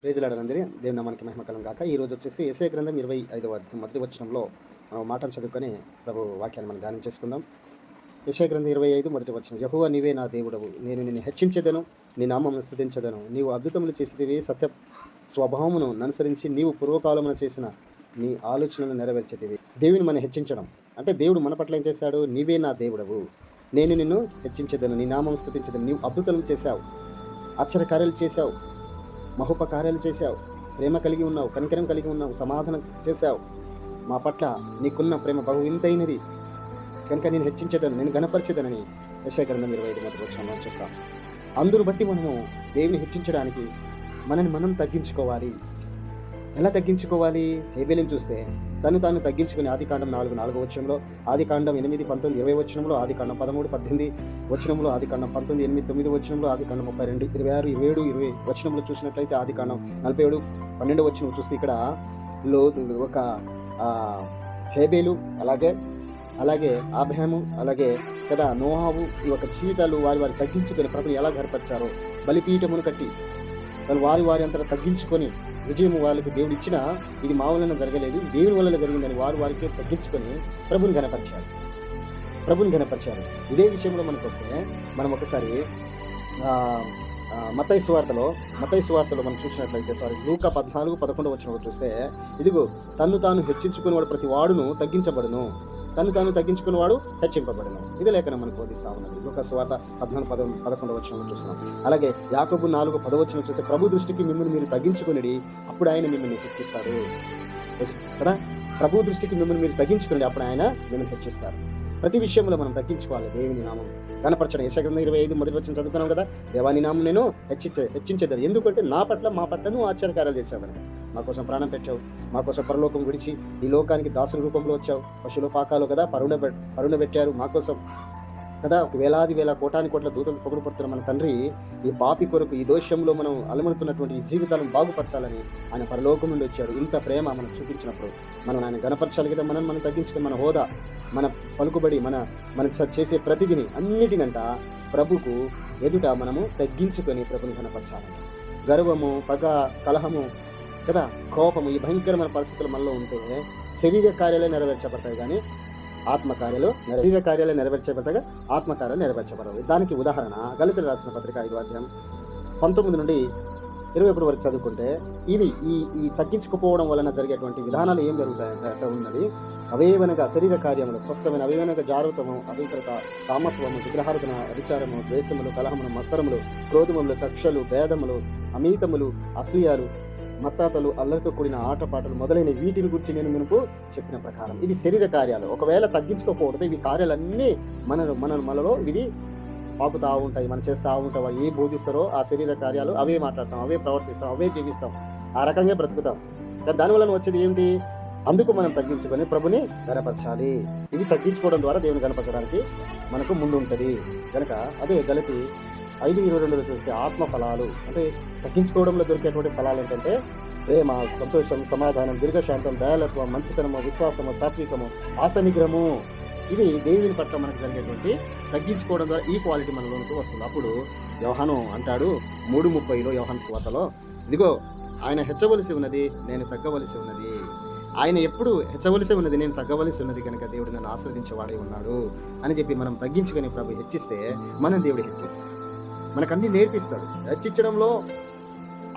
ప్రేజలాడనందరి దేవుని నామానికి మహిమ కలుగును గాక. ఈరోజు వచ్చేసి యెషయా గ్రంథం 25వ అధ్యాయం మొదటి వచనంలో మనం మాటలు చదువుకొని ప్రభు వాక్యాన్ని మనం ధ్యానం చేసుకుందాం. యెషయా గ్రంథం 25 మొదటి వచనం. యెహోవా నీవే నా దేవుడవు, నేను నిన్ను హెచ్చించెదను, నీ నామమును స్తుతించెదను. నీవు అద్భుతములు చేసేదివి, సత్య స్వభావమును అనుసరించి నీవు పూర్వకాలమున చేసిన నీ ఆలోచనలు నెరవేర్చేదివి. దేవుని మనం హెచ్చించడం అంటే దేవుడు మన పట్ల ఏం చేశాడు? నీవే నా దేవుడవు, నేను నిన్ను హెచ్చించెదను, నీ నామం స్తుతించెదను. నీవు అద్భుతములు చేశావు, ఆశ్చర్యకార్యాలు చేశావు, మహోపకార్యాలు చేశావు, ప్రేమ కలిగి ఉన్నావు, కనికరం కలిగి ఉన్నావు, సమాధానం చేశావు. మా పట్ల నీకున్న ప్రేమ బహు వింతైనది కనుక నేను హెచ్చించేదను, నేను గణపరిచేదనని యెషయా గ్రంథం 25 మొదటి వచనంలో చూస్తాం. అందును బట్టి మనము దేవుని హెచ్చించడానికి మనని మనం తగ్గించుకోవాలి. ఎలా తగ్గించుకోవాలి? హేబెలుని చూస్తే తను తాను తగ్గించుకుని ఆదికాండం 4:4 వచనంలో, ఆదికాండం 8, 19, 20 వచనంలో, ఆదికాండం 13, 18 వచనంలో, ఆదికాండం 19, 8, 9 వచనంలో, ఆదికాండం 32, 26, 27, 20 వచనంలో చూసినట్లయితే, ఆదికాండం 47, 12 వచనం చూస్తే ఇక్కడ ఒక హేబెలు అలాగే అబ్రహాము అలాగే కదా నోహావు ఈ యొక్క జీవితాలు వారి తగ్గించుకొని ప్రభుని ఎలా ఘనపరిచారో, బలిపీఠమును కట్టి తను వారి అంతటా తగ్గించుకొని విజయం వాళ్ళకి దేవుడు ఇచ్చినా ఇది మా వలన జరగలేదు, దేవుని వలన జరిగిందని వారికే తగ్గించుకొని ప్రభుని ఘనపరిచారు. ఇదే విషయంలో మనకు వస్తే మనం ఒకసారి మత్తయి సువార్తలో మనం చూసినట్లయితే లూకా 14:11 వచనంలో చూస్తే, ఇదిగో తన్ను తాను హెచ్చించుకునేవాడు ప్రతి వాడును తగ్గించబడును, తను తాను తగ్గించుకునేవాడు హెచ్చింపబడును. ఇది లేఖనం మనకు బోధిస్తా ఉన్నది. లూకా సువార్త 14:11 వచనంలో చూస్తున్నాం. అలాగే యాకోబు 4:10 వచనం చూస్తే, ప్రభు దృష్టికి మిమ్మల్ని మీరు తగ్గించుకుని అప్పుడు ఆయన మిమ్మల్ని హెచ్చిస్తారు కదా. ప్రభు దృష్టికి మిమ్మల్ని మీరు తగ్గించుకుని అప్పుడు ఆయన మిమ్మల్ని హెచ్చిస్తారు. ప్రతి విషయంలో మనం తగ్గించుకోవాలి. దేవుని నామం కనపరచడం. యెషయా గ్రంథం 25 మొదటి వచనం చదువుకున్నాం కదా. దేవాని నామం నేను హెచ్చించేదాను, ఎందుకంటే మా పట్ల నువ్వు ఆశ్చర్యకార్యాలు చేశావని. మా కోసం ప్రాణం పెట్టావు, మా కోసం పరలోకం విడిచి ఈ లోకానికి దాసుల రూపంలో వచ్చావు. పశువుల పాకాలు కదా పరుణ పెట్టారు మా కోసం కదా. వేల కోటాని కోట్ల దూతలు పొగుడు పడుతున్న మన తండ్రి ఈ పాపి కొరకు, ఈ దోషంలో మనం అలమడుతున్నటువంటి ఈ జీవితాలను బాగుపరచాలని ఆయన పరలోకం నుండి వచ్చాడు. ఇంత ప్రేమ మనం చూపించినప్పుడు మనం ఆయన గణపరచాలి కదా. మనం తగ్గించుకుని మన హోదా, మన పలుకుబడి, మన చేసే ప్రతిదిని అన్నిటినంట ప్రభుకు ఎదుట మనము తగ్గించుకొని ప్రభుని గణపరచాలంట. గర్వము, పగ, కలహము కదా, కోపము, ఈ భయంకరమైన పరిస్థితులు మనలో ఉంటే శరీర కార్యాలే నెరవేర్చబడతాయి కానీ శరీర కార్యాలే నెరవేర్చబడతాయి, ఆత్మకార్యాలు నెరవేర్చబడవు. దానికి ఉదాహరణ గళితీయులకు రాసిన పత్రిక 5వ అధ్యాయం 19 నుండి 21 వరకు చదువుకుంటే, ఇవి ఈ తగ్గించుకుపోవడం వలన జరిగేటువంటి విధానాలు ఏం జరుగుతాయంటే ఉన్నది. అవేవనగా శరీర కార్యములు స్పష్టమైన, అవేవనగా జారుతము, అవికృత, కామత్వము, విగ్రహార్థన, అభిచారము, ద్వేషములు, కలహములు, మత్సరములు, క్రోధములు, కక్షలు, భేదములు, అమీతములు, అసూయాలు, మత్తాతలు, అల్లరితో కూడిన ఆటపాటలు మొదలైన వీటిని గురించి నేను మీకు చెప్పిన ప్రకారం ఇది శరీర కార్యాలు. ఒకవేళ తగ్గించుకోకపోతే ఇవి కార్యాలన్నీ మనలో ఇది పాకుతా ఉంటాయి, మనం చేస్తూ ఉంటాం. ఏ బోధిస్తారో ఆ శరీర కార్యాలు అవే మాట్లాడతాం, అవే ప్రవర్తిస్తాం, అవే జీవిస్తాం, ఆ రకంగా బ్రతుకుతాం. దానివల్ల వచ్చేది ఏంటి? అందుకు మనం తగ్గించుకొని ప్రభుని గణపరచాలి. ఇవి తగ్గించుకోవడం ద్వారా దేవుని గణపరచడానికి మనకు ముందు ఉంటుంది కనుక. అదే గలతీ 5:22 చూస్తే ఆత్మ ఫలాలు అంటే తగ్గించుకోవడంలో దొరికేటువంటి ఫలాలు ఏంటంటే ప్రేమ, సంతోషం, సమాధానం, దీర్ఘశాంతం, దయాలత్వం, మంచితనము, విశ్వాసము, సాత్వికము, ఆశనిగ్రహము. ఇవి దేవుని పట్ల మనకు జరిగేటువంటి తగ్గించుకోవడం ద్వారా ఈ క్వాలిటీ మనలోనికి వస్తుంది. అప్పుడు యోహాను అంటాడు 3:30 యోహాను సువార్తలో, ఇదిగో ఆయన హెచ్చవలసి ఉన్నది, నేను తగ్గవలసి ఉన్నది. ఆయన ఎప్పుడు హెచ్చవలసి ఉన్నది, నేను తగ్గవలసి ఉన్నది కనుక దేవుడు నన్ను ఆశ్రదించేవాడే ఉన్నాడు అని చెప్పి మనం తగ్గించుకొని ప్రభు హెచ్చిస్తే మనం దేవుడు హెచ్చిస్తాడు, మనకు అన్ని నేర్పిస్తాడు. హెచ్చించడంలో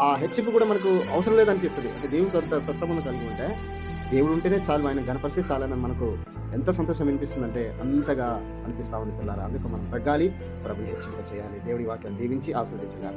ఆ హెచ్చింపు కూడా మనకు అవసరం లేదనిపిస్తుంది. అంటే దేవుడితో అంత సస్తమను కలిగి ఉంటే దేవుడు ఉంటేనే చాలు, ఆయన గణపరిస్తే చాలని మనకు ఎంత సంతోషం అనిపిస్తుందంటే అంతగా అనిపిస్తా ఉంది పిల్లారా. అందుకు మనం తగ్గాలి, ప్రభుని హెచ్చింప చేయాలి. దేవుడి వాక్యాన్ని దీవించి ఆశీర్వదించాలి.